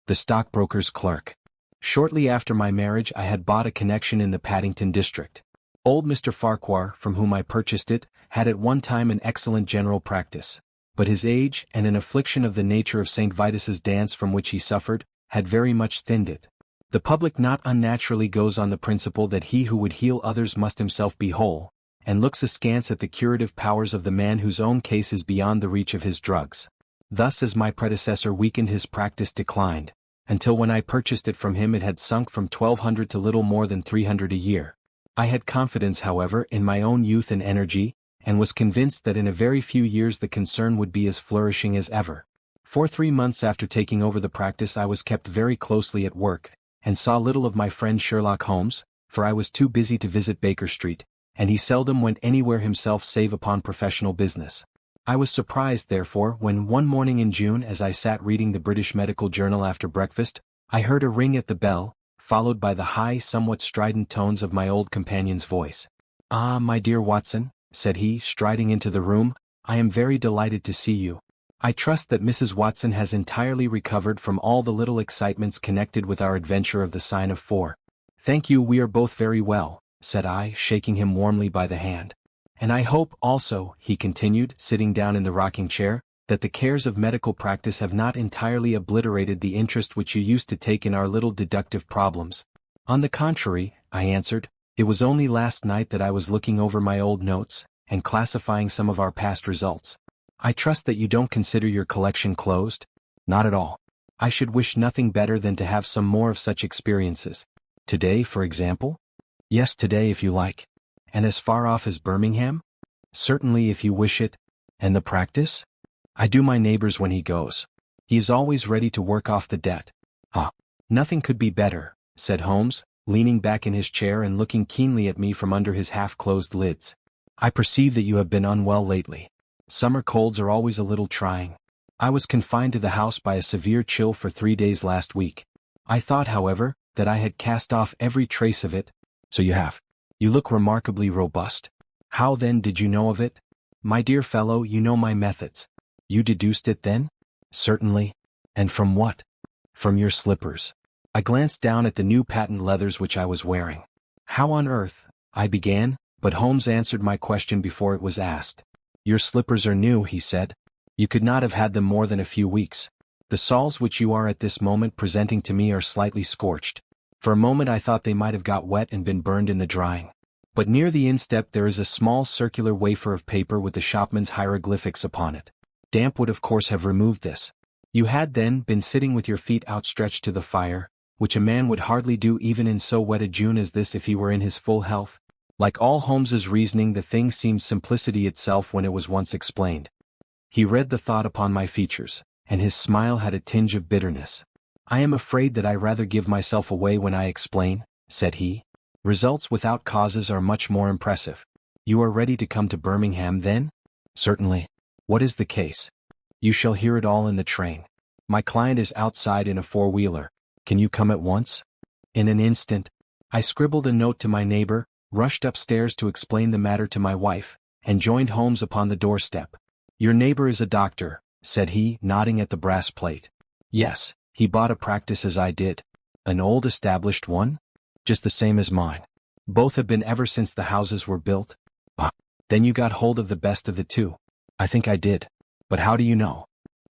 The Stockbroker's Clerk. Shortly after my marriage I had bought a connection in the Paddington district. Old Mr. Farquhar, from whom I purchased it, had at one time an excellent general practice. But his age, and an affliction of the nature of St. Vitus's dance from which he suffered, had very much thinned it. The public not unnaturally goes on the principle that he who would heal others must himself be whole, and looks askance at the curative powers of the man whose own case is beyond the reach of his drugs. Thus as my predecessor weakened his practice declined, until when I purchased it from him it had sunk from 1,200 to little more than 300 a year. I had confidence, however, in my own youth and energy, and was convinced that in a very few years the concern would be as flourishing as ever. For 3 months after taking over the practice I was kept very closely at work, and saw little of my friend Sherlock Holmes, for I was too busy to visit Baker Street, and he seldom went anywhere himself save upon professional business. I was surprised, therefore, when one morning in June, as I sat reading the British Medical Journal after breakfast, I heard a ring at the bell, followed by the high, somewhat strident tones of my old companion's voice. "Ah, my dear Watson," said he, striding into the room, "I am very delighted to see you. I trust that Mrs. Watson has entirely recovered from all the little excitements connected with our adventure of the sign of 4. "Thank you, we are both very well," said I, shaking him warmly by the hand. "And I hope, also," he continued, sitting down in the rocking chair, "that the cares of medical practice have not entirely obliterated the interest which you used to take in our little deductive problems." "On the contrary," I answered, "it was only last night that I was looking over my old notes, and classifying some of our past results." "I trust that you don't consider your collection closed?" "Not at all. I should wish nothing better than to have some more of such experiences." "Today, for example?" "Yes, today if you like." "And as far off as Birmingham?" "Certainly if you wish it." "And the practice?" "I do my neighbor's when he goes. He is always ready to work off the debt." "Ah, nothing could be better," said Holmes, leaning back in his chair and looking keenly at me from under his half-closed lids. "I perceive that you have been unwell lately. Summer colds are always a little trying. I was confined to the house by a severe chill for 3 days last week. I thought, however, that I had cast off every trace of it." "So you have. You look remarkably robust. How then did you know of it?" "My dear fellow, you know my methods." "You deduced it then?" "Certainly." "And from what?" "From your slippers." I glanced down at the new patent leathers which I was wearing. "How on earth—" I began, but Holmes answered my question before it was asked. "Your slippers are new," he said. "You could not have had them more than a few weeks. The soles which you are at this moment presenting to me are slightly scorched. For a moment I thought they might have got wet and been burned in the drying. But near the instep there is a small circular wafer of paper with the shopman's hieroglyphics upon it. Damp would of course have removed this. You had then been sitting with your feet outstretched to the fire, which a man would hardly do even in so wet a June as this if he were in his full health." Like all Holmes's reasoning, the thing seemed simplicity itself when it was once explained. He read the thought upon my features, and his smile had a tinge of bitterness. "I am afraid that I rather give myself away when I explain," said he. "Results without causes are much more impressive. You are ready to come to Birmingham, then?" "Certainly." "What is the case?" "You shall hear it all in the train. My client is outside in a four-wheeler. Can you come at once?" "In an instant." I scribbled a note to my neighbor, rushed upstairs to explain the matter to my wife, and joined Holmes upon the doorstep. "Your neighbor is a doctor," said he, nodding at the brass plate. "Yes. He bought a practice as I did." "An old established one?" "Just the same as mine." "Both have been ever since the houses were built?" "Ah, then you got hold of the best of the two." "I think I did. But how do you know?"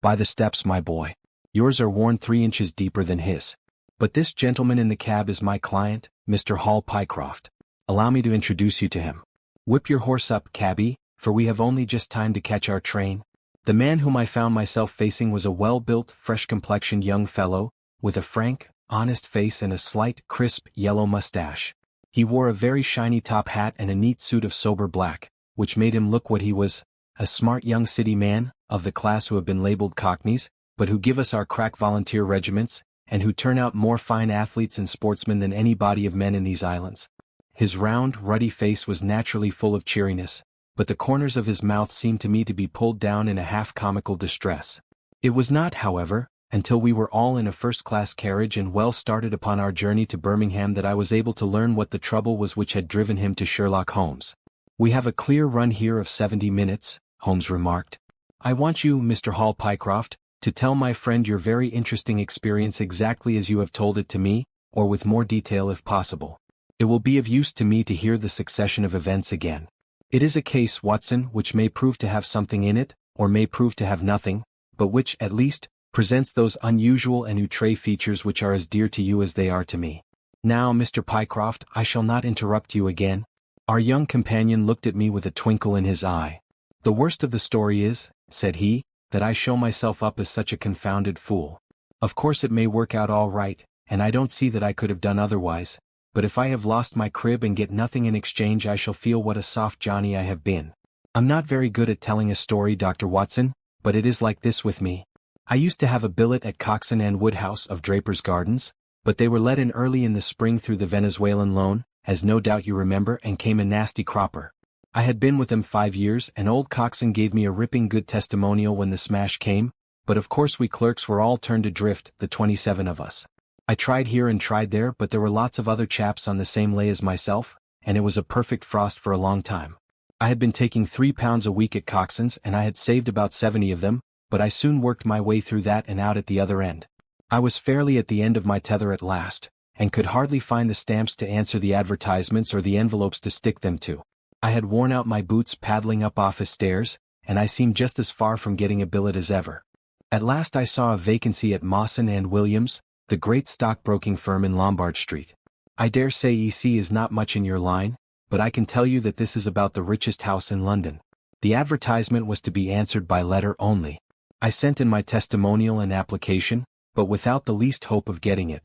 "By the steps, my boy. Yours are worn 3 inches deeper than his. But this gentleman in the cab is my client, Mr. Hall Pycroft. Allow me to introduce you to him. Whip your horse up, cabby, for we have only just time to catch our train." The man whom I found myself facing was a well-built, fresh-complexioned young fellow, with a frank, honest face and a slight, crisp, yellow mustache. He wore a very shiny top hat and a neat suit of sober black, which made him look what he was, a smart young city man, of the class who have been labeled cockneys, but who give us our crack volunteer regiments, and who turn out more fine athletes and sportsmen than any body of men in these islands. His round, ruddy face was naturally full of cheeriness, but the corners of his mouth seemed to me to be pulled down in a half-comical distress. It was not, however, until we were all in a first-class carriage and well started upon our journey to Birmingham that I was able to learn what the trouble was which had driven him to Sherlock Holmes. "We have a clear run here of 70 minutes, Holmes remarked. "I want you, Mr. Hall Pycroft, to tell my friend your very interesting experience exactly as you have told it to me, or with more detail if possible. It will be of use to me to hear the succession of events again. It is a case, Watson, which may prove to have something in it, or may prove to have nothing, but which, at least, presents those unusual and outre features which are as dear to you as they are to me. Now, Mr. Pycroft, I shall not interrupt you again. Our young companion looked at me with a twinkle in his eye. The worst of the story is, said he, that I show myself up as such a confounded fool. Of course it may work out all right, and I don't see that I could have done otherwise, but if I have lost my crib and get nothing in exchange I shall feel what a soft Johnny I have been. I'm not very good at telling a story, Dr. Watson, but it is like this with me. I used to have a billet at Coxon and Woodhouse of Draper's Gardens, but they were let in early in the spring through the Venezuelan loan, as no doubt you remember, and came a nasty cropper. I had been with them 5 years and old Coxon gave me a ripping good testimonial when the smash came, but of course we clerks were all turned adrift, the 27 of us. I tried here and tried there, but there were lots of other chaps on the same lay as myself, and it was a perfect frost for a long time. I had been taking £3 a week at Coxon's and I had saved about 70 of them, but I soon worked my way through that and out at the other end. I was fairly at the end of my tether at last, and could hardly find the stamps to answer the advertisements or the envelopes to stick them to. I had worn out my boots paddling up office stairs, and I seemed just as far from getting a billet as ever. At last I saw a vacancy at Mawson and Williams, the great stockbroking firm in Lombard Street. I dare say EC is not much in your line, but I can tell you that this is about the richest house in London. The advertisement was to be answered by letter only. I sent in my testimonial and application, but without the least hope of getting it.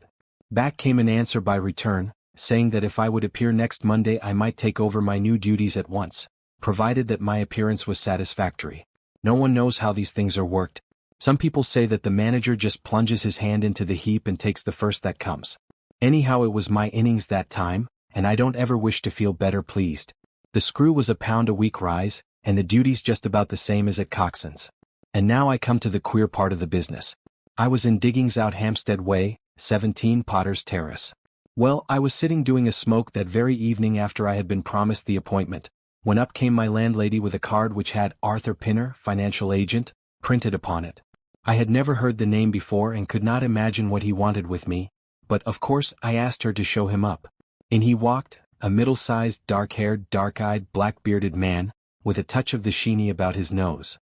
Back came an answer by return, saying that if I would appear next Monday I might take over my new duties at once, provided that my appearance was satisfactory. No one knows how these things are worked. Some people say that the manager just plunges his hand into the heap and takes the first that comes. Anyhow, it was my innings that time, and I don't ever wish to feel better pleased. The screw was £1 a week rise, and the duties just about the same as at Coxon's. And now I come to the queer part of the business. I was in diggings out Hampstead Way, 17 Potter's Terrace. Well, I was sitting doing a smoke that very evening after I had been promised the appointment, when up came my landlady with a card which had Arthur Pinner, financial agent, printed upon it. I had never heard the name before and could not imagine what he wanted with me, but of course I asked her to show him up. In he walked, a middle-sized, dark-haired, dark-eyed, black-bearded man, with a touch of the sheeny about his nose.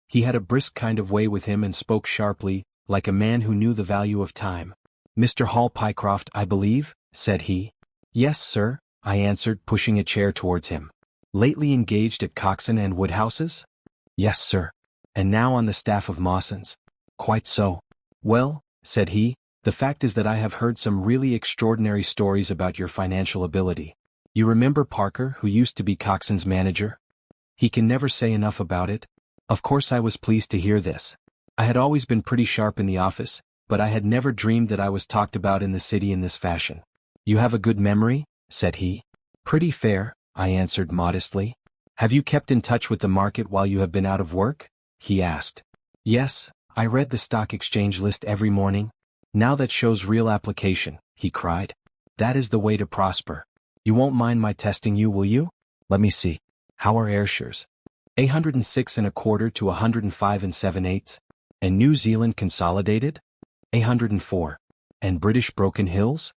He had a brisk kind of way with him and spoke sharply, like a man who knew the value of time. "Mr. Hall Pycroft, I believe?" said he. "Yes, sir," I answered, pushing a chair towards him. "Lately engaged at Coxon and Woodhouse's?" "Yes, sir." "And now on the staff of Mawson's?" "Quite so." "Well," said he, "the fact is that I have heard some really extraordinary stories about your financial ability. You remember Parker, who used to be Coxon's manager? He can never say enough about it." Of course I was pleased to hear this. I had always been pretty sharp in the office, but I had never dreamed that I was talked about in the city in this fashion. "You have a good memory?" said he. "Pretty fair," I answered modestly. "Have you kept in touch with the market while you have been out of work?" he asked. "Yes, I read the stock exchange list every morning." "Now that shows real application," he cried. "That is the way to prosper. You won't mind my testing you, will you? Let me see. How are Ayrshires? 106 1/4 to 105 7/8. And New Zealand Consolidated? 104. And British Broken Hills?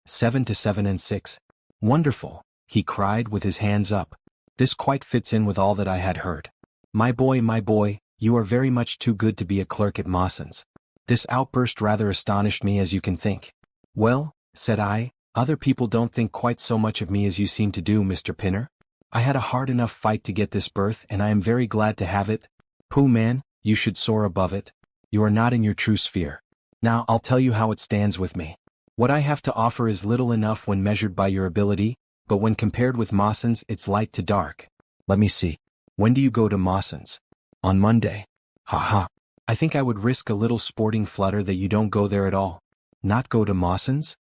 7 to 7 6. Wonderful," he cried with his hands up. "This quite fits in with all that I had heard. My boy, you are very much too good to be a clerk at Mawson's." This outburst rather astonished me, as you can think. "Well," said I, "other people don't think quite so much of me as you seem to do, Mr. Pinner. I had a hard enough fight to get this berth and I am very glad to have it. Pooh, man, you should soar above it. You are not in your true sphere. Now I'll tell you how it stands with me. What I have to offer is little enough when measured by your ability, but when compared with Mawson's it's light to dark. Let me see. When do you go to Mawson's?" "On Monday." "Ha ha. I think I would risk a little sporting flutter that you don't go there at all." "Not go to Mawson's?"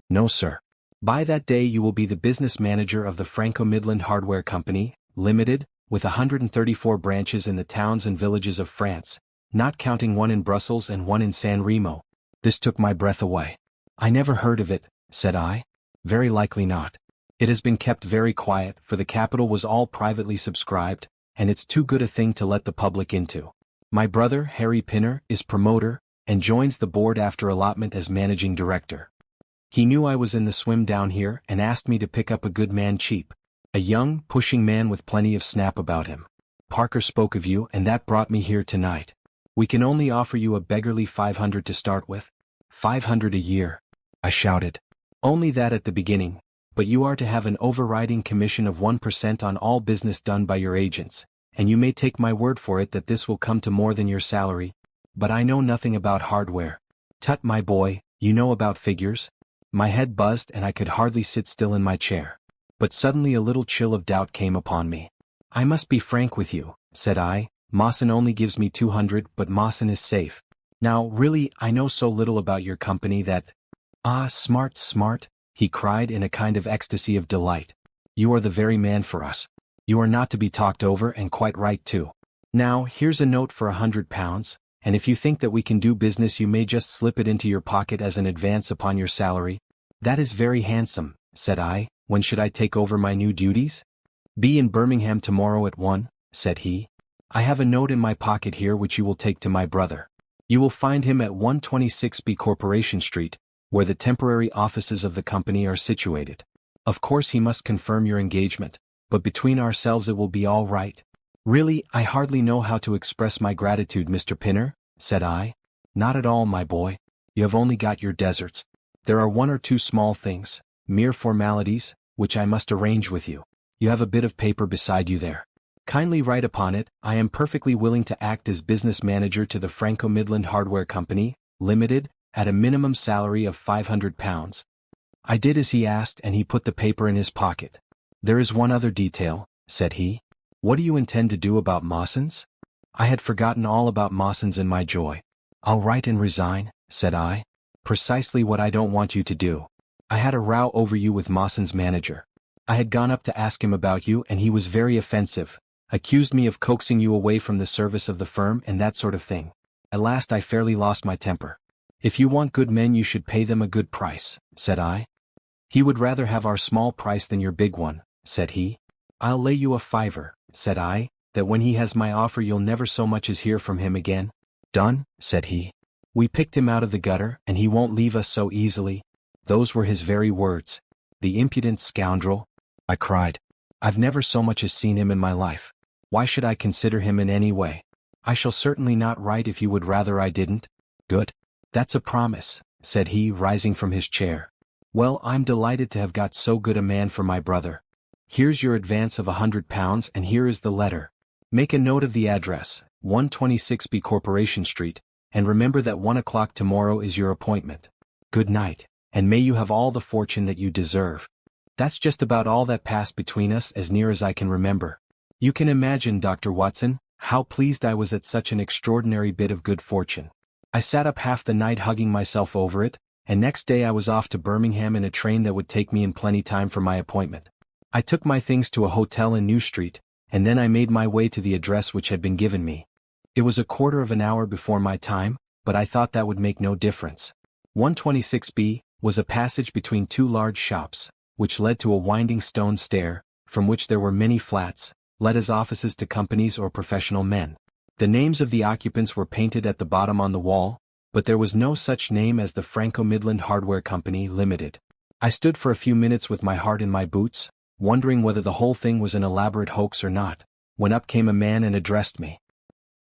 "No, sir. By that day you will be the business manager of the Franco-Midland Hardware Company, Limited, with 134 branches in the towns and villages of France, not counting one in Brussels and one in San Remo." This took my breath away. "I never heard of it," said I. "Very likely not. It has been kept very quiet, for the capital was all privately subscribed, and it's too good a thing to let the public into. My brother, Harry Pinner, is promoter, and joins the board after allotment as managing director. He knew I was in the swim down here and asked me to pick up a good man cheap. A young, pushing man with plenty of snap about him. Parker spoke of you and that brought me here tonight. We can only offer you a beggarly 500 to start with. 500 a year. I shouted. Only that at the beginning, but you are to have an overriding commission of 1% on all business done by your agents, and you may take my word for it that this will come to more than your salary. But I know nothing about hardware. Tut, my boy, you know about figures? My head buzzed and I could hardly sit still in my chair. But suddenly a little chill of doubt came upon me. I must be frank with you, said I. Mawson only gives me 200, but Mawson is safe. Now, really, I know so little about your company that— Ah, smart, smart, he cried in a kind of ecstasy of delight. You are the very man for us. You are not to be talked over, and quite right too. Now, here's a note for £100, and if you think that we can do business you may just slip it into your pocket as an advance upon your salary. That is very handsome, said I. When should I take over my new duties? Be in Birmingham tomorrow at 1, said he. I have a note in my pocket here which you will take to my brother. You will find him at 126B Corporation Street, where the temporary offices of the company are situated. Of course he must confirm your engagement, but between ourselves it will be all right. Really, I hardly know how to express my gratitude, Mr. Pinner, said I. Not at all, my boy. You have only got your deserts. There are one or two small things, mere formalities, which I must arrange with you. You have a bit of paper beside you there. Kindly write upon it, I am perfectly willing to act as business manager to the Franco-Midland Hardware Company, Limited, at a minimum salary of £500. I did as he asked and he put the paper in his pocket. There is one other detail, said he. What do you intend to do about Mawson's? I had forgotten all about Mawson's in my joy. I'll write and resign, said I. Precisely what I don't want you to do. I had a row over you with Mawson's manager. I had gone up to ask him about you and he was very offensive, accused me of coaxing you away from the service of the firm and that sort of thing. At last I fairly lost my temper. If you want good men you should pay them a good price, said I. He would rather have our small price than your big one, said he. I'll lay you a fiver, said I, that when he has my offer you'll never so much as hear from him again. Done, said he. We picked him out of the gutter and he won't leave us so easily. Those were his very words. The impudent scoundrel, I cried. I've never so much as seen him in my life. Why should I consider him in any way? I shall certainly not write if you would rather I didn't. Good. That's a promise, said he, rising from his chair. Well, I'm delighted to have got so good a man for my brother. Here's your advance of £100 and here is the letter. Make a note of the address, 126B Corporation Street, and remember that 1 o'clock tomorrow is your appointment. Good night, and may you have all the fortune that you deserve. That's just about all that passed between us as near as I can remember. You can imagine, Dr. Watson, how pleased I was at such an extraordinary bit of good fortune. I sat up half the night hugging myself over it, and next day I was off to Birmingham in a train that would take me in plenty time for my appointment. I took my things to a hotel in New Street, and then I made my way to the address which had been given me. It was a quarter of an hour before my time, but I thought that would make no difference. 126B was a passage between two large shops, which led to a winding stone stair, from which there were many flats, let as offices to companies or professional men. The names of the occupants were painted at the bottom on the wall, but there was no such name as the Franco-Midland Hardware Company, Limited. I stood for a few minutes with my heart in my boots, wondering whether the whole thing was an elaborate hoax or not, when up came a man and addressed me.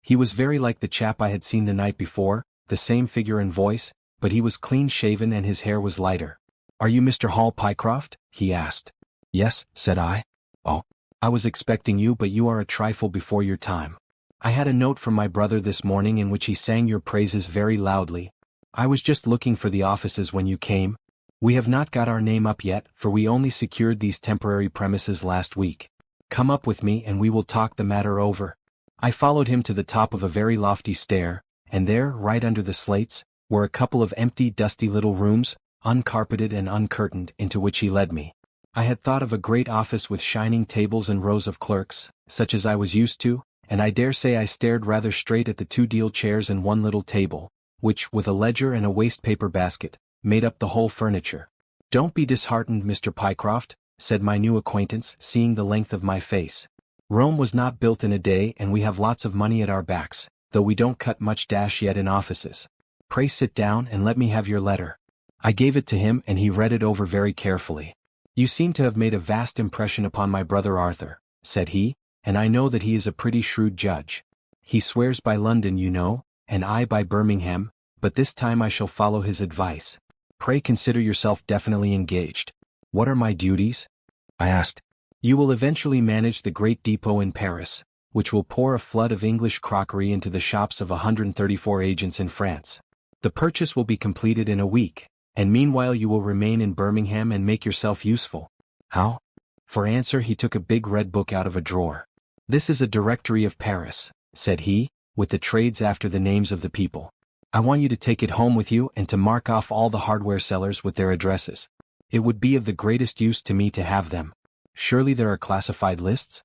He was very like the chap I had seen the night before, the same figure and voice, but he was clean-shaven and his hair was lighter. Are you Mr. Hall Pycroft? He asked. Yes, said I. Oh, I was expecting you, but you are a trifle before your time. I had a note from my brother this morning in which he sang your praises very loudly. I was just looking for the offices when you came. We have not got our name up yet, for we only secured these temporary premises last week. Come up with me and we will talk the matter over. I followed him to the top of a very lofty stair, and there, right under the slates, were a couple of empty, dusty little rooms, uncarpeted and uncurtained, into which he led me. I had thought of a great office with shining tables and rows of clerks, such as I was used to, and I dare say I stared rather straight at the two deal chairs and one little table, which, with a ledger and a waste-paper basket, made up the whole furniture. Don't be disheartened, Mr. Pycroft, said my new acquaintance, seeing the length of my face. Rome was not built in a day and we have lots of money at our backs, though though we don't cut much dash yet in offices. Pray sit down and let me have your letter. I gave it to him and he read it over very carefully. You seem to have made a vast impression upon my brother Arthur, said he, and I know that he is a pretty shrewd judge. He swears by London, you know, and I by Birmingham, but this time I shall follow his advice. Pray consider yourself definitely engaged. What are my duties? I asked. You will eventually manage the great depot in Paris, which will pour a flood of English crockery into the shops of 134 agents in France. The purchase will be completed in a week, and meanwhile you will remain in Birmingham and make yourself useful. How? For answer he took a big red book out of a drawer. This is a directory of Paris, said he, with the trades after the names of the people. I want you to take it home with you and to mark off all the hardware sellers with their addresses. It would be of the greatest use to me to have them. Surely there are classified lists?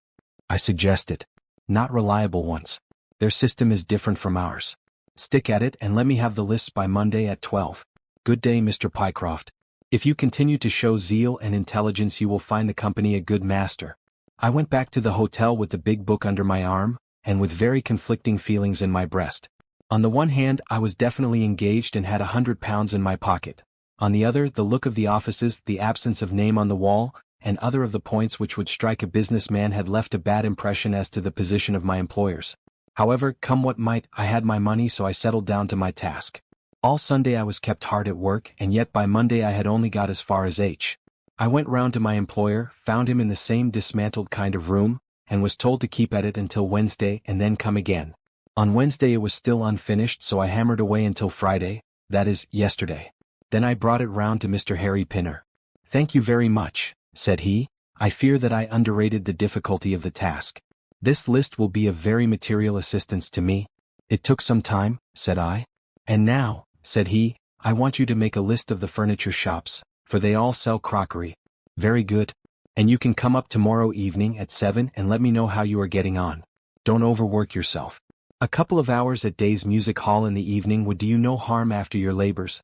I suggested. Not reliable ones. Their system is different from ours. Stick at it and let me have the lists by Monday at 12. Good day, Mr. Pycroft. If you continue to show zeal and intelligence you will find the company a good master. I went back to the hotel with the big book under my arm, and with very conflicting feelings in my breast. On the one hand, I was definitely engaged and had £100 in my pocket. On the other, the look of the offices, the absence of name on the wall, and other of the points which would strike a businessman had left a bad impression as to the position of my employers. However, come what might, I had my money, so I settled down to my task. All Sunday I was kept hard at work, and yet by Monday I had only got as far as H. I went round to my employer, found him in the same dismantled kind of room, and was told to keep at it until Wednesday and then come again. On Wednesday it was still unfinished, so I hammered away until Friday, that is, yesterday. Then I brought it round to Mr. Harry Pinner. Thank you very much, said he. I fear that I underrated the difficulty of the task. This list will be of very material assistance to me. It took some time, said I. And now, said he, I want you to make a list of the furniture shops, for they all sell crockery. Very good. And you can come up tomorrow evening at 7 and let me know how you are getting on. Don't overwork yourself. A couple of hours at Day's Music Hall in the evening would do you no harm after your labors.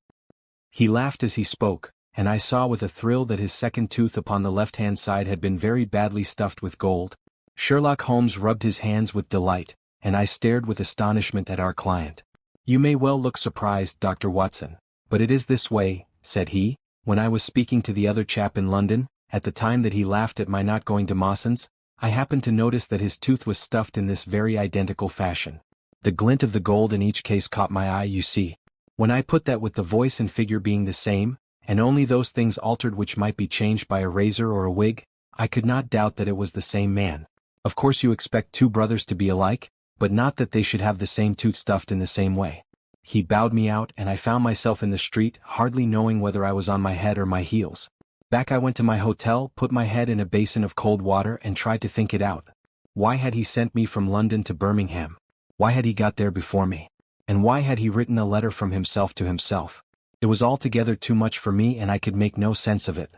He laughed as he spoke, and I saw with a thrill that his second tooth upon the left-hand side had been very badly stuffed with gold. Sherlock Holmes rubbed his hands with delight, and I stared with astonishment at our client. You may well look surprised, Dr. Watson, but it is this way, said he, when I was speaking to the other chap in London, at the time that he laughed at my not going to Mawson's, I happened to notice that his tooth was stuffed in this very identical fashion. The glint of the gold in each case caught my eye, you see. When I put that with the voice and figure being the same, and only those things altered which might be changed by a razor or a wig, I could not doubt that it was the same man. Of course you expect two brothers to be alike, but not that they should have the same tooth stuffed in the same way. He bowed me out and I found myself in the street, hardly knowing whether I was on my head or my heels. Back I went to my hotel, put my head in a basin of cold water and tried to think it out. Why had he sent me from London to Birmingham? Why had he got there before me? And why had he written a letter from himself to himself? It was altogether too much for me and I could make no sense of it.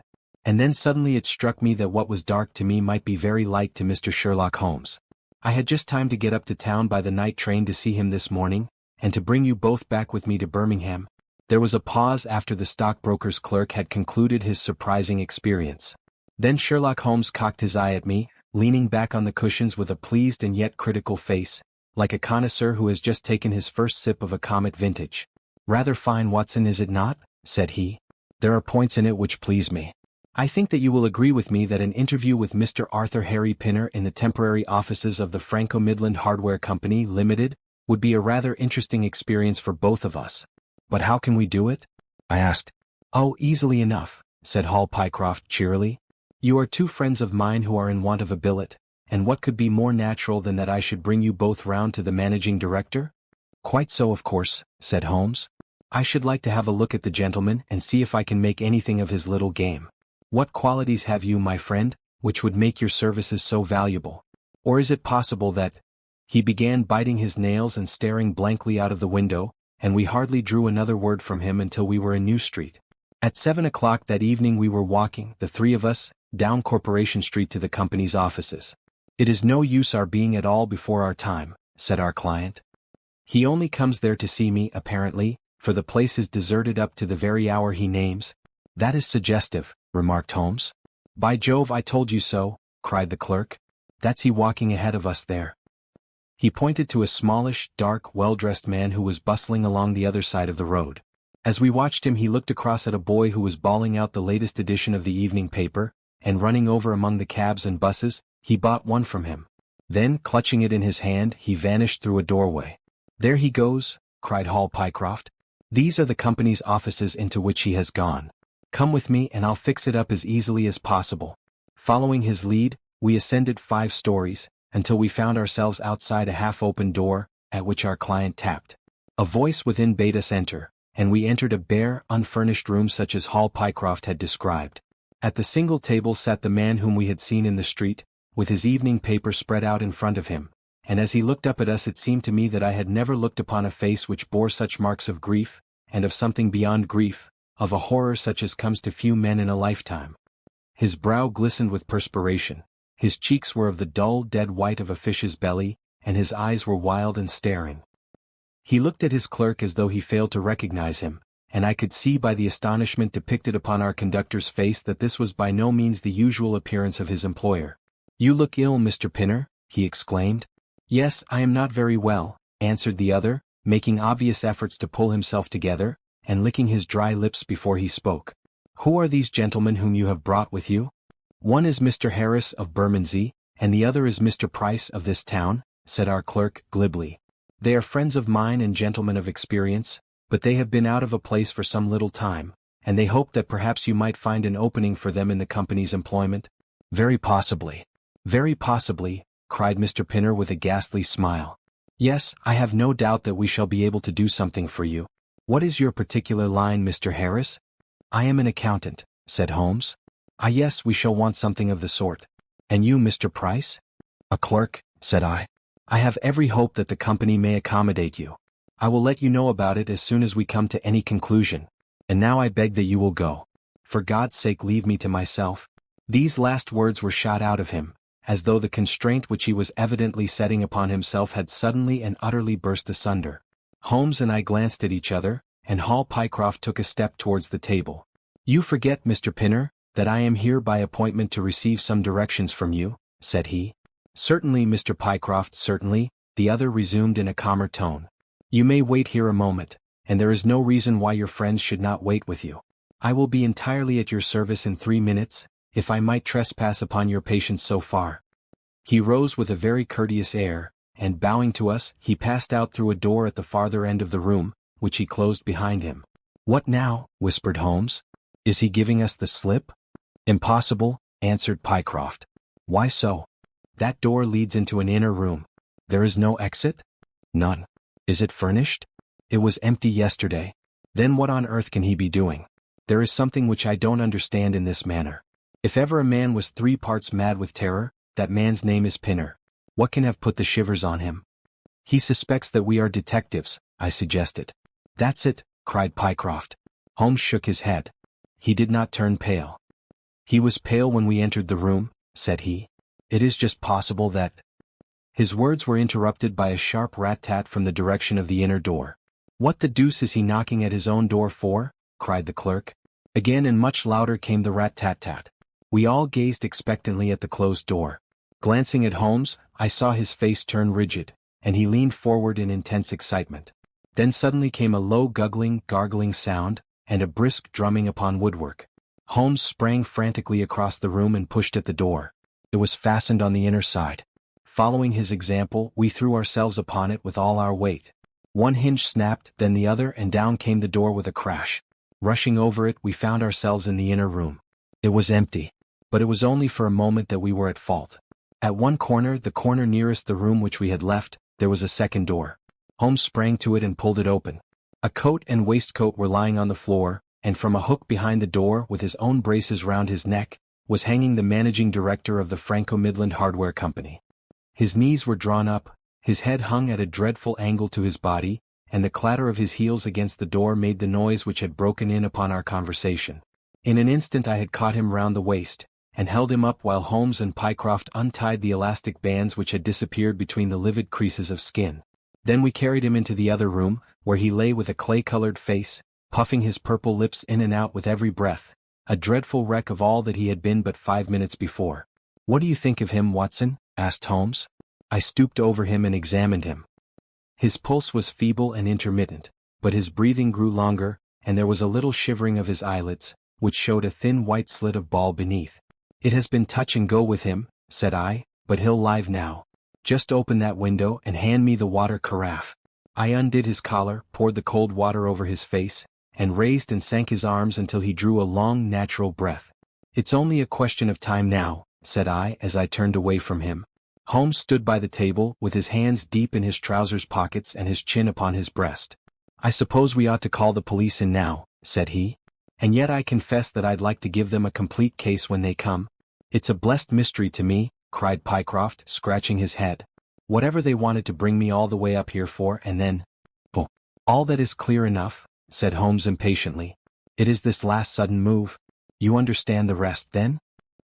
And then suddenly it struck me that what was dark to me might be very light to Mr. Sherlock Holmes. I had just time to get up to town by the night train to see him this morning, and to bring you both back with me to Birmingham. There was a pause after the stockbroker's clerk had concluded his surprising experience. Then Sherlock Holmes cocked his eye at me, leaning back on the cushions with a pleased and yet critical face, like a connoisseur who has just taken his first sip of a Comet vintage. Rather fine, Watson, is it not? Said he. There are points in it which please me. I think that you will agree with me that an interview with Mr. Arthur Harry Pinner in the temporary offices of the Franco-Midland Hardware Company, Limited, would be a rather interesting experience for both of us. But how can we do it? I asked. Oh, easily enough, said Hall Pycroft cheerily. You are two friends of mine who are in want of a billet, and what could be more natural than that I should bring you both round to the managing director? Quite so, of course, said Holmes. I should like to have a look at the gentleman and see if I can make anything of his little game. What qualities have you, my friend, which would make your services so valuable? Or is it possible that— He began biting his nails and staring blankly out of the window, and we hardly drew another word from him until we were in New Street. At 7 o'clock that evening we were walking, the three of us, down Corporation Street to the company's offices. It is no use our being at all before our time, said our client. He only comes there to see me, apparently, for the place is deserted up to the very hour he names. That is suggestive, remarked Holmes. By Jove, I told you so, cried the clerk. That's he walking ahead of us there. He pointed to a smallish, dark, well-dressed man who was bustling along the other side of the road. As we watched him, he looked across at a boy who was bawling out the latest edition of the evening paper, and running over among the cabs and buses, he bought one from him. Then, clutching it in his hand, he vanished through a doorway. "There he goes," cried Hall Pycroft. "These are the company's offices into which he has gone. Come with me and I'll fix it up as easily as possible." Following his lead, we ascended 5 stories, until we found ourselves outside a half-open door, at which our client tapped. A voice within bade us enter, and we entered a bare, unfurnished room such as Hall Pycroft had described. At the single table sat the man whom we had seen in the street, with his evening paper spread out in front of him, and as he looked up at us it seemed to me that I had never looked upon a face which bore such marks of grief, and of something beyond grief, of a horror such as comes to few men in a lifetime. His brow glistened with perspiration, his cheeks were of the dull dead white of a fish's belly, and his eyes were wild and staring. He looked at his clerk as though he failed to recognize him, and I could see by the astonishment depicted upon our conductor's face that this was by no means the usual appearance of his employer. "You look ill, Mr. Pinner," he exclaimed. "Yes, I am not very well," answered the other, making obvious efforts to pull himself together, and licking his dry lips before he spoke. "Who are these gentlemen whom you have brought with you?" "One is Mr. Harris of Bermondsey, and the other is Mr. Price of this town," said our clerk, glibly. "They are friends of mine and gentlemen of experience, but they have been out of a place for some little time, and they hoped that perhaps you might find an opening for them in the company's employment." "Very possibly. Very possibly," cried Mr. Pinner with a ghastly smile. "Yes, I have no doubt that we shall be able to do something for you. What is your particular line, Mr. Harris?" "I am an accountant," said Holmes. "Ah yes, we shall want something of the sort. And you, Mr. Price?" "A clerk," said I. "I have every hope that the company may accommodate you. I will let you know about it as soon as we come to any conclusion. And now I beg that you will go. For God's sake, leave me to myself." These last words were shot out of him, as though the constraint which he was evidently setting upon himself had suddenly and utterly burst asunder. Holmes and I glanced at each other, and Hall Pycroft took a step towards the table. "You forget, Mr. Pinner, that I am here by appointment to receive some directions from you," said he. "Certainly, Mr. Pycroft, certainly," the other resumed in a calmer tone. "You may wait here a moment, and there is no reason why your friends should not wait with you. I will be entirely at your service in 3 minutes, if I might trespass upon your patience so far." He rose with a very courteous air, and bowing to us, he passed out through a door at the farther end of the room, which he closed behind him. "What now?" whispered Holmes. "Is he giving us the slip?" "Impossible," answered Pycroft. "Why so?" "That door leads into an inner room." "There is no exit?" "None." "Is it furnished?" "It was empty yesterday." "Then what on earth can he be doing? There is something which I don't understand in this manner. If ever a man was 3 parts mad with terror, that man's name is Pinner. What can have put the shivers on him?" "He suspects that we are detectives," I suggested. "That's it," cried Pycroft. Holmes shook his head. He did not turn pale. "He was pale when we entered the room," said he. "It is just possible that—" His words were interrupted by a sharp rat-tat from the direction of the inner door. "What the deuce is he knocking at his own door for?" cried the clerk. Again and much louder came the rat-tat-tat. We all gazed expectantly at the closed door. Glancing at Holmes, I saw his face turn rigid, and he leaned forward in intense excitement. Then suddenly came a low gargling sound, and a brisk drumming upon woodwork. Holmes sprang frantically across the room and pushed at the door. It was fastened on the inner side. Following his example, we threw ourselves upon it with all our weight. One hinge snapped, then the other, and down came the door with a crash. Rushing over it, we found ourselves in the inner room. It was empty. But it was only for a moment that we were at fault. At one corner, the corner nearest the room which we had left, there was a second door. Holmes sprang to it and pulled it open. A coat and waistcoat were lying on the floor, and from a hook behind the door, with his own braces round his neck, was hanging the managing director of the Franco-Midland Hardware Company. His knees were drawn up, his head hung at a dreadful angle to his body, and the clatter of his heels against the door made the noise which had broken in upon our conversation. In an instant I had caught him round the waist, and held him up while Holmes and Pycroft untied the elastic bands which had disappeared between the livid creases of skin. Then we carried him into the other room, where he lay with a clay-colored face, puffing his purple lips in and out with every breath, a dreadful wreck of all that he had been but 5 minutes before. "What do you think of him, Watson?" asked Holmes. I stooped over him and examined him. His pulse was feeble and intermittent, but his breathing grew longer, and there was a little shivering of his eyelids, which showed a thin white slit of ball beneath. "It has been touch and go with him," said I, "but he'll live now. Just open that window and hand me the water carafe." I undid his collar, poured the cold water over his face, and raised and sank his arms until he drew a long, natural breath. "It's only a question of time now," said I as I turned away from him. Holmes stood by the table, with his hands deep in his trousers pockets and his chin upon his breast. "I suppose we ought to call the police in now," said he. "And yet I confess that I'd like to give them a complete case when they come." "It's a blessed mystery to me," cried Pycroft, scratching his head. "Whatever they wanted to bring me all the way up here for, and then—" "Oh, all that is clear enough," said Holmes impatiently. "It is this last sudden move. You understand the rest, then?"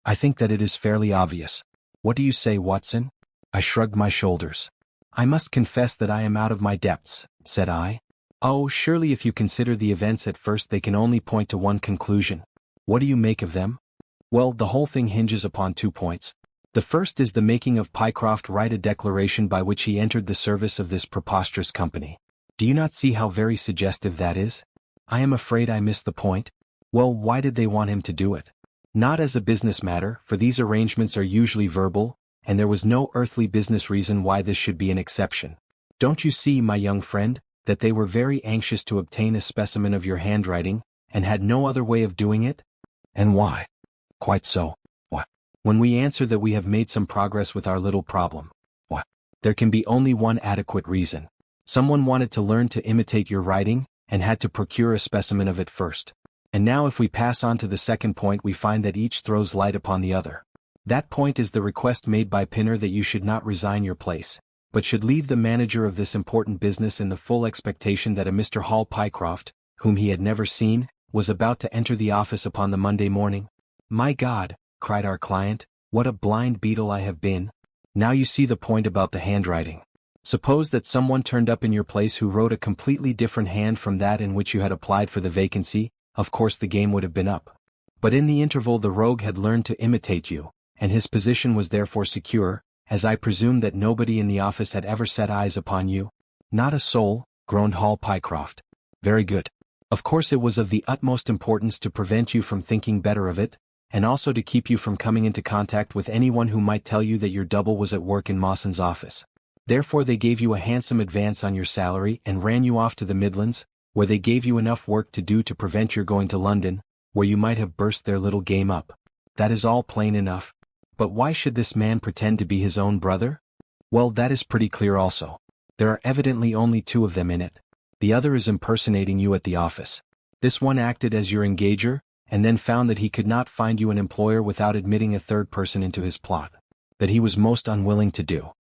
"I think that it is fairly obvious. What do you say, Watson?" I shrugged my shoulders. "I must confess that I am out of my depths," said I. "Oh, surely if you consider the events at first they can only point to one conclusion. What do you make of them?" "Well, the whole thing hinges upon 2 points. The first is the making of Pycroft write a declaration by which he entered the service of this preposterous company. Do you not see how very suggestive that is?" "I am afraid I missed the point." "Well, why did they want him to do it?" "Not as a business matter, for these arrangements are usually verbal, and there was no earthly business reason why this should be an exception. Don't you see, my young friend, that they were very anxious to obtain a specimen of your handwriting, and had no other way of doing it?" "And why?" "Quite so. What? When we answer that we have made some progress with our little problem. What? There can be only one adequate reason. Someone wanted to learn to imitate your writing, and had to procure a specimen of it first. And now if we pass on to the second point we find that each throws light upon the other. That point is the request made by Pinner that you should not resign your place, but should leave the manager of this important business in the full expectation that a Mr. Hall Pycroft, whom he had never seen, was about to enter the office upon the Monday morning. "My God," cried our client, "what a blind beetle I have been. Now you see the point about the handwriting. Suppose that someone turned up in your place who wrote a completely different hand from that in which you had applied for the vacancy, of course the game would have been up. But in the interval the rogue had learned to imitate you, and his position was therefore secure, as I presume that nobody in the office had ever set eyes upon you." "Not a soul," groaned Hall Pycroft. "Very good. Of course it was of the utmost importance to prevent you from thinking better of it, and also to keep you from coming into contact with anyone who might tell you that your double was at work in Mawson's office. Therefore they gave you a handsome advance on your salary and ran you off to the Midlands, where they gave you enough work to do to prevent your going to London, where you might have burst their little game up. That is all plain enough. But why should this man pretend to be his own brother? Well, that is pretty clear also. There are evidently only 2 of them in it. The other is impersonating you at the office. This one acted as your engager, and then found that he could not find you an employer without admitting a third person into his plot, that he was most unwilling to do.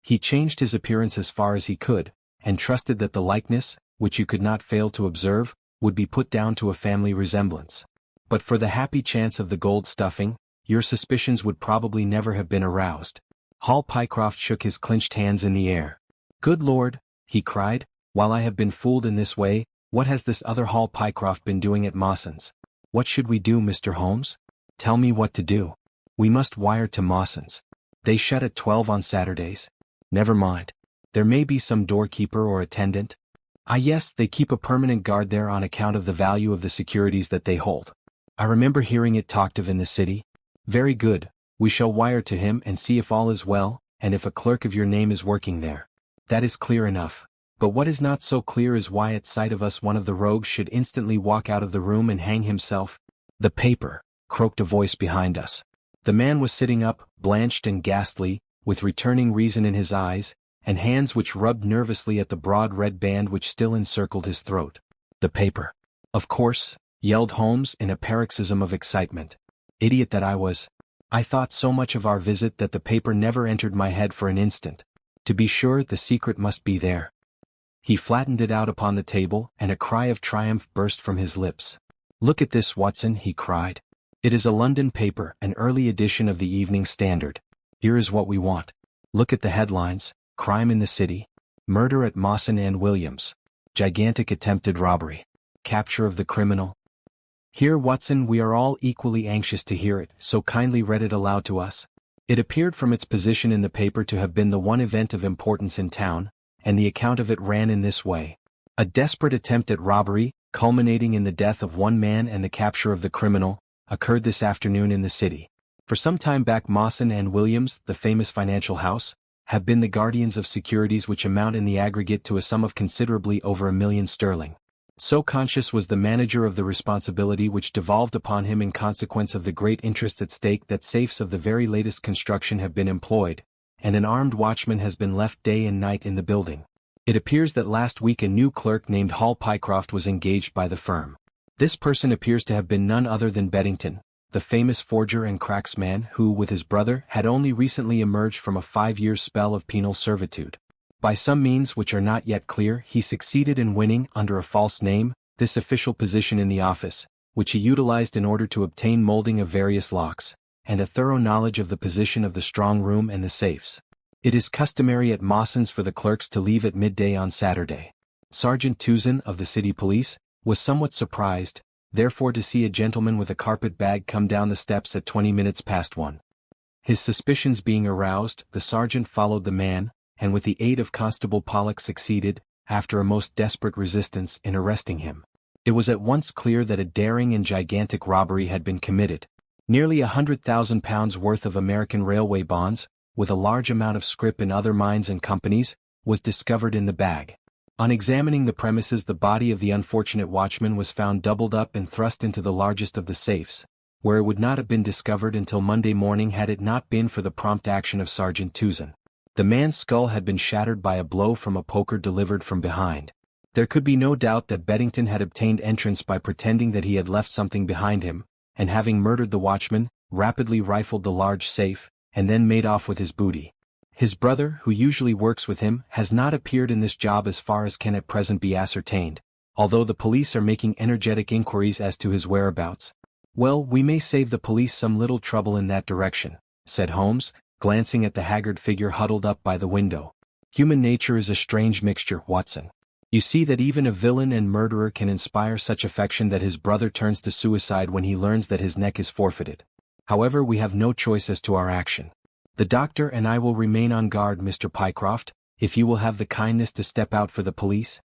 He changed his appearance as far as he could, and trusted that the likeness, which you could not fail to observe, would be put down to a family resemblance. But for the happy chance of the gold stuffing, your suspicions would probably never have been aroused." Hall Pycroft shook his clenched hands in the air. "Good Lord," he cried, "while I have been fooled in this way, what has this other Hall Pycroft been doing at Mawson's? What should we do, Mr. Holmes? Tell me what to do." "We must wire to Mawson's. They shut at 12 on Saturdays." "Never mind. There may be some doorkeeper or attendant." "Ah yes, they keep a permanent guard there on account of the value of the securities that they hold. I remember hearing it talked of in the city." "Very good. We shall wire to him and see if all is well, and if a clerk of your name is working there. That is clear enough. But what is not so clear is why at sight of us one of the rogues should instantly walk out of the room and hang himself." "The paper," croaked a voice behind us. The man was sitting up, blanched and ghastly, with returning reason in his eyes, and hands which rubbed nervously at the broad red band which still encircled his throat. "The paper. Of course," yelled Holmes in a paroxysm of excitement. Idiot that I was. I thought so much of our visit that the paper never entered my head for an instant. To be sure, the secret must be there. He flattened it out upon the table, and a cry of triumph burst from his lips. "Look at this, Watson," he cried. "It is a London paper, an early edition of the Evening Standard. Here is what we want. Look at the headlines: Crime in the City, Murder at Mawson and Williams, Gigantic Attempted Robbery, Capture of the Criminal." Here, Watson, we are all equally anxious to hear it, so kindly read it aloud to us. It appeared from its position in the paper to have been the one event of importance in town, and the account of it ran in this way. A desperate attempt at robbery, culminating in the death of one man and the capture of the criminal, occurred this afternoon in the city. For some time back Mawson and Williams, the famous financial house, have been the guardians of securities which amount in the aggregate to a sum of considerably over £1,000,000. So conscious was the manager of the responsibility which devolved upon him in consequence of the great interest at stake that safes of the very latest construction have been employed, and an armed watchman has been left day and night in the building. It appears that last week a new clerk named Hall Pycroft was engaged by the firm. This person appears to have been none other than Beddington, the famous forger and cracksman who, with his brother, had only recently emerged from a 5-year spell of penal servitude. By some means which are not yet clear, he succeeded in winning, under a false name, this official position in the office, which he utilized in order to obtain molding of various locks, and a thorough knowledge of the position of the strong room and the safes. It is customary at Mawson's for the clerks to leave at midday on Saturday. Sergeant Tuzin, of the city police, was somewhat surprised, therefore, to see a gentleman with a carpet bag come down the steps at 20 minutes past 1. His suspicions being aroused, the sergeant followed the man, and with the aid of Constable Pollock succeeded, after a most desperate resistance, in arresting him. It was at once clear that a daring and gigantic robbery had been committed. Nearly £100,000 worth of American railway bonds, with a large amount of scrip in other mines and companies, was discovered in the bag. On examining the premises, the body of the unfortunate watchman was found doubled up and thrust into the largest of the safes, where it would not have been discovered until Monday morning had it not been for the prompt action of Sergeant Tuzin. The man's skull had been shattered by a blow from a poker delivered from behind. There could be no doubt that Beddington had obtained entrance by pretending that he had left something behind him, and having murdered the watchman, rapidly rifled the large safe, and then made off with his booty. His brother, who usually works with him, has not appeared in this job as far as can at present be ascertained, although the police are making energetic inquiries as to his whereabouts. "Well, we may save the police some little trouble in that direction," said Holmes, glancing at the haggard figure huddled up by the window. "Human nature is a strange mixture, Watson. You see that even a villain and murderer can inspire such affection that his brother turns to suicide when he learns that his neck is forfeited. However, we have no choice as to our action. The doctor and I will remain on guard, Mr. Pycroft, if you will have the kindness to step out for the police."